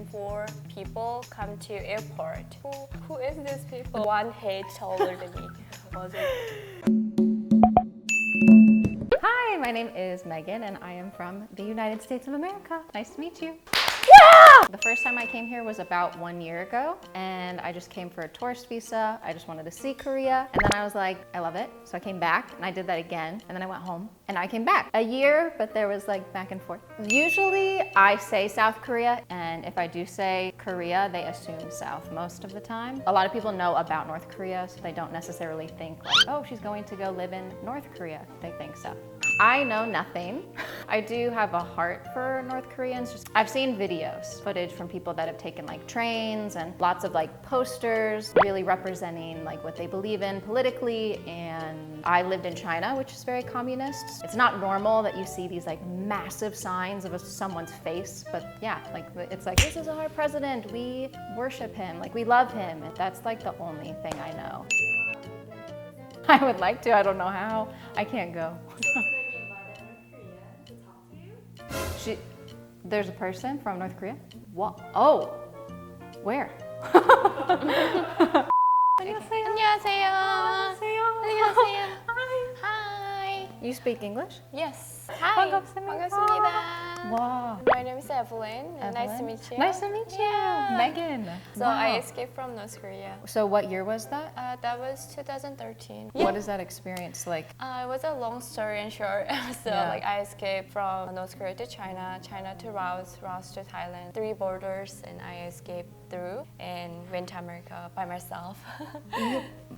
and 4 people come to airport. Who is this people? One head taller than me. Was it? Hi, my name is Megan and I am from the United States of America. Nice to meet you. The first time I came here was about 1 year ago, and I just came for a tourist visa. I just wanted to see Korea, and then I was like, I love it. So I came back and I did that again, and then I went home and I came back. A year, but there was like back and forth. Usually I say South Korea, and if I do say Korea, they assume South most of the time. A lot of people know about North Korea, so they don't necessarily think like, oh, she's going to go live in North Korea. They think so. I know nothing. I do have a heart for North Koreans. I've seen videos, footage from people that have taken like trains and lots of like posters really representing like what they believe in politically. And I lived in China, which is very communist. It's not normal that you see these like massive signs of someone's face, but yeah, like it's like, this is our president. We worship him, like we love him. And that's like the only thing I know. I would like to, I don't know how. I can't go. There's a person from North Korea? What? Oh, where? 안녕하세요. 안녕하세요. 안녕하세요. Hi. You speak English? Yes. Hi. 반갑습니다. Wow. My name is Evelyn. And nice to meet you. Nice to meet you. Yeah. Megan. So I escaped from North Korea. So what year was that? That was 2013. What is that experience like? It was a long story in short. Like I escaped from North Korea to China, China to Laos, Laos to Thailand, 3 borders, and I escaped through and went to America by myself.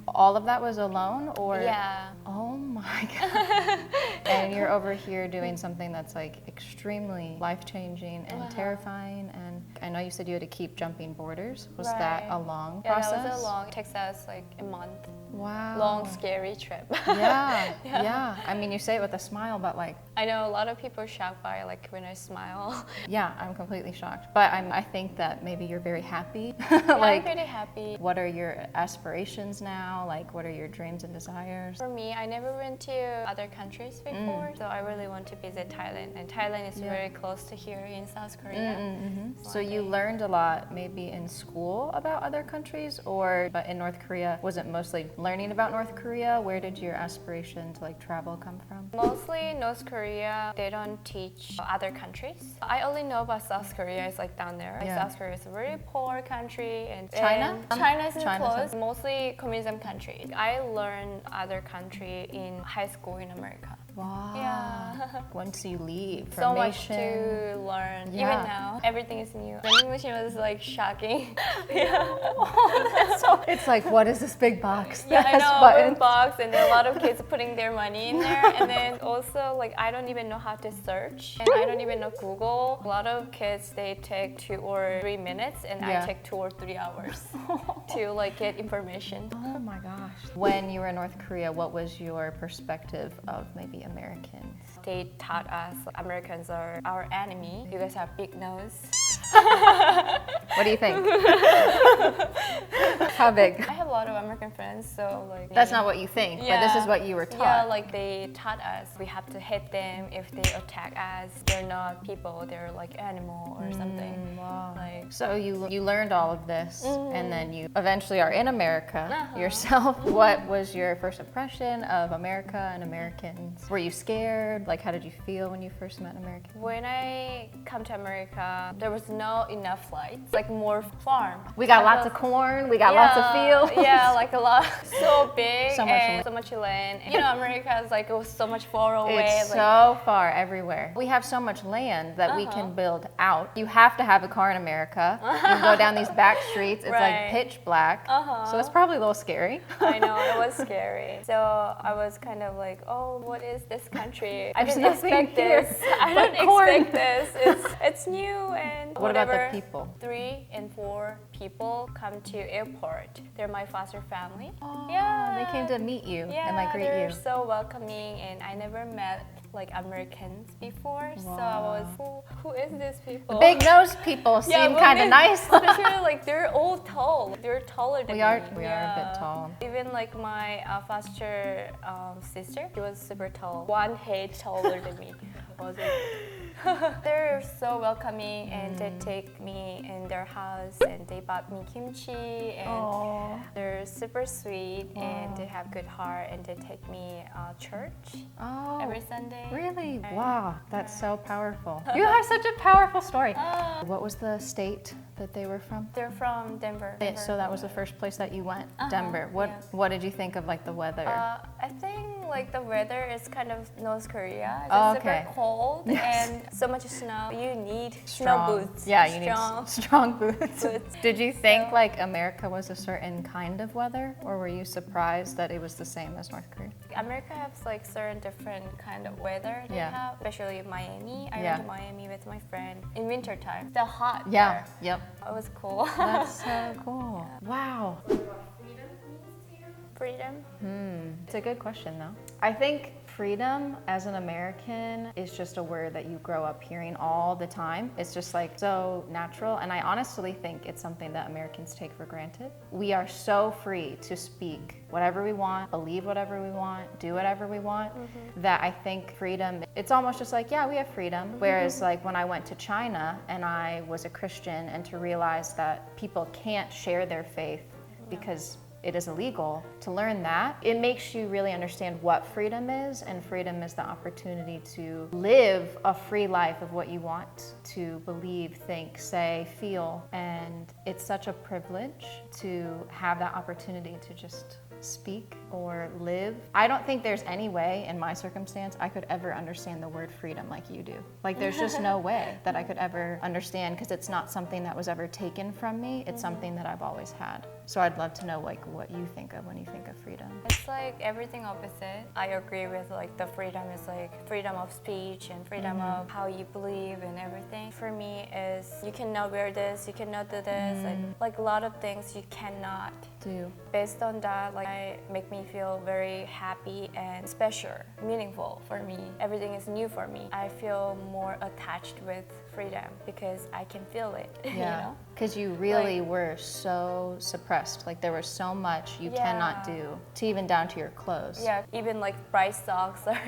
All of that was alone, or? Yeah. Oh my God. And you're over here doing something that's like extremely life-changing and terrifying. And I know you said you had to keep jumping borders. Was that a long process? Yeah, that was a long, it takes us like a month. Wow. Long, scary trip. Yeah. I mean, you say it with a smile, but like. I know a lot of people are shocked by like when I smile. Yeah, I'm completely shocked. But I think that maybe you're very happy. Yeah, like, I'm pretty happy. What are your aspirations now? Like, what are your dreams and desires? For me, I never went to other countries before, so I really want to visit Thailand. And Thailand is very close to here in South Korea. So you learned a lot maybe in school about other countries, but in North Korea, was it mostly learning about North Korea? Where did your aspiration to like travel come from? Mostly North Korea, they don't teach other countries. I only know about South Korea, it's like down there. Yeah. South Korea is a very poor country. And China? China isn't close, mostly communism country. I learned other country in high school in America. Wow. Yeah. Once you leave, So much formation. to learn. Yeah. Even now, everything is new. Vending machine was like shocking. It's like, what is this big box? Yeah, I that has know, buttons? big box, and there are a lot of kids putting their money in there. And then also, like, I don't even know how to search, and I don't even know Google. A lot of kids, they take 2 or 3 minutes, and I take 2 or 3 hours to like get information. Oh my gosh. When you were in North Korea, what was your perspective of maybe Americans? They taught us Americans are our enemy. You guys have big nose. What do you think? How big? I have a lot of American friends, so like. That's not what you think, but this is what you were taught. Yeah, like they taught us we have to hit them if they attack us. They're not people, they're like animal or something. Wow. Like, so you learned all of this, and then you eventually are in America yourself. What was your first impression of America and Americans? Were you scared? Like, how did you feel when you first met Americans? when I come to America, there was no enough flights, like more farm. We got lots of corn, we got lots of fields. Yeah, like a lot, so big, So much land. so much land. You know, America is like, it was so much far away. It's like, so far everywhere. We have so much land that we can build out. You have to have a car in America. You go down these back streets, it's like pitch black. So it's probably a little scary. I know, it was scary. So I was kind of like, oh, what is this country? I didn't expect this. I didn't expect this. It's new and What whatever. about the people? 3 and 4 people come to airport. They're my foster family. Oh, Yeah. they came to meet you Yeah, and like greet they're you. so welcoming, and I never met like Americans before, so I was, who is these people? Big nose people seem kind of nice. Especially like they're all tall. They're taller than We are me. a bit tall. Even like my foster sister, she was super tall. 1 head taller than me. Was it? They're so welcoming and they take me in their house and they bought me kimchi and they're super sweet and they have good heart and they take me church every Sunday. Really? Wow, that's so powerful. You have such a powerful story. What was the state that they were from? They're from Denver. So that was the first place that you went, Denver. What did you think of like the weather? I think like the weather is kind of North Korea. It's super cold and so much snow. You need snow boots. Yeah, you need strong boots. Did you think like America was a certain kind of weather, or were you surprised that it was the same as North Korea? America has like certain different kind of weather they have, especially Miami. I went to Miami with my friend in winter time. The hot there. Yep. It was cool. That's so cool. Wow. Freedom? It's a good question though. I think freedom as an American is just a word that you grow up hearing all the time. It's just like so natural, and I honestly think it's something that Americans take for granted. We are so free to speak whatever we want, believe whatever we want, do whatever we want, that I think freedom, it's almost just like, yeah, we have freedom. Whereas like when I went to China and I was a Christian, and to realize that people can't share their faith because it is illegal, to learn that, it makes you really understand what freedom is, and freedom is the opportunity to live a free life of what you want to believe, think, say, feel, and it's such a privilege to have that opportunity to just speak or live. I don't think there's any way in my circumstance I could ever understand the word freedom like you do. Like there's just no way that I could ever understand, because it's not something that was ever taken from me. It's something that I've always had. So I'd love to know like what you think of when you think of freedom. It's like everything opposite. I agree with like the freedom is like freedom of speech and freedom of how you believe and everything. For me is you cannot wear this, you cannot do this, like a lot of things you cannot do. Based on that, like it make me feel very happy and special, meaningful for me. Everything is new for me. I feel more attached with freedom because I can feel it. Yeah. You know? Because you really were so suppressed. Like there was so much you cannot do, to even down to your clothes. Yeah, even like bright socks or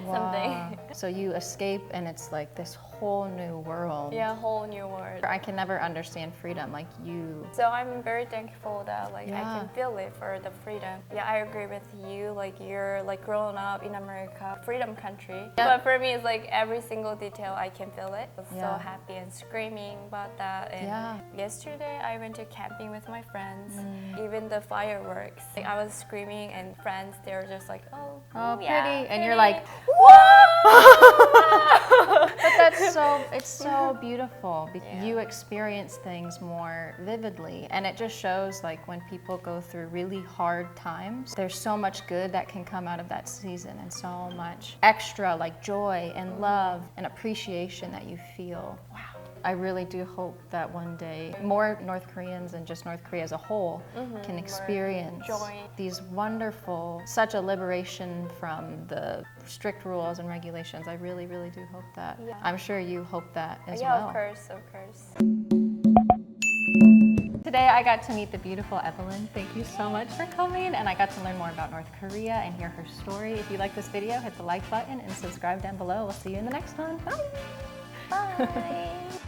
something. So you escape and it's like this whole new world. Yeah, whole new world. I can never understand freedom like you. So I'm very thankful that like I can feel it for the freedom. Yeah, I agree with you. Like you're like growing up in America, freedom country. But for me, it's like every single detail I can feel it. I was so happy and screaming about that. And yesterday I went to camping with my friends. Even the fireworks, like, I was screaming and friends, they were just like, oh pretty. Yeah, and you're like, but that's so, it's so beautiful because you experience things more vividly, and it just shows like when people go through really hard times, there's so much good that can come out of that season, and so much extra like joy and love and appreciation that you feel. Wow. I really do hope that one day more North Koreans and just North Korea as a whole can experience these wonderful, such a liberation from the strict rules and regulations. I really, really do hope that. Yeah. I'm sure you hope that as well. Yeah, of course, of course. Today I got to meet the beautiful Evelyn. Thank you so much for coming, and I got to learn more about North Korea and hear her story. If you like this video, hit the like button and subscribe down below. We'll see you in the next one. Bye! Bye!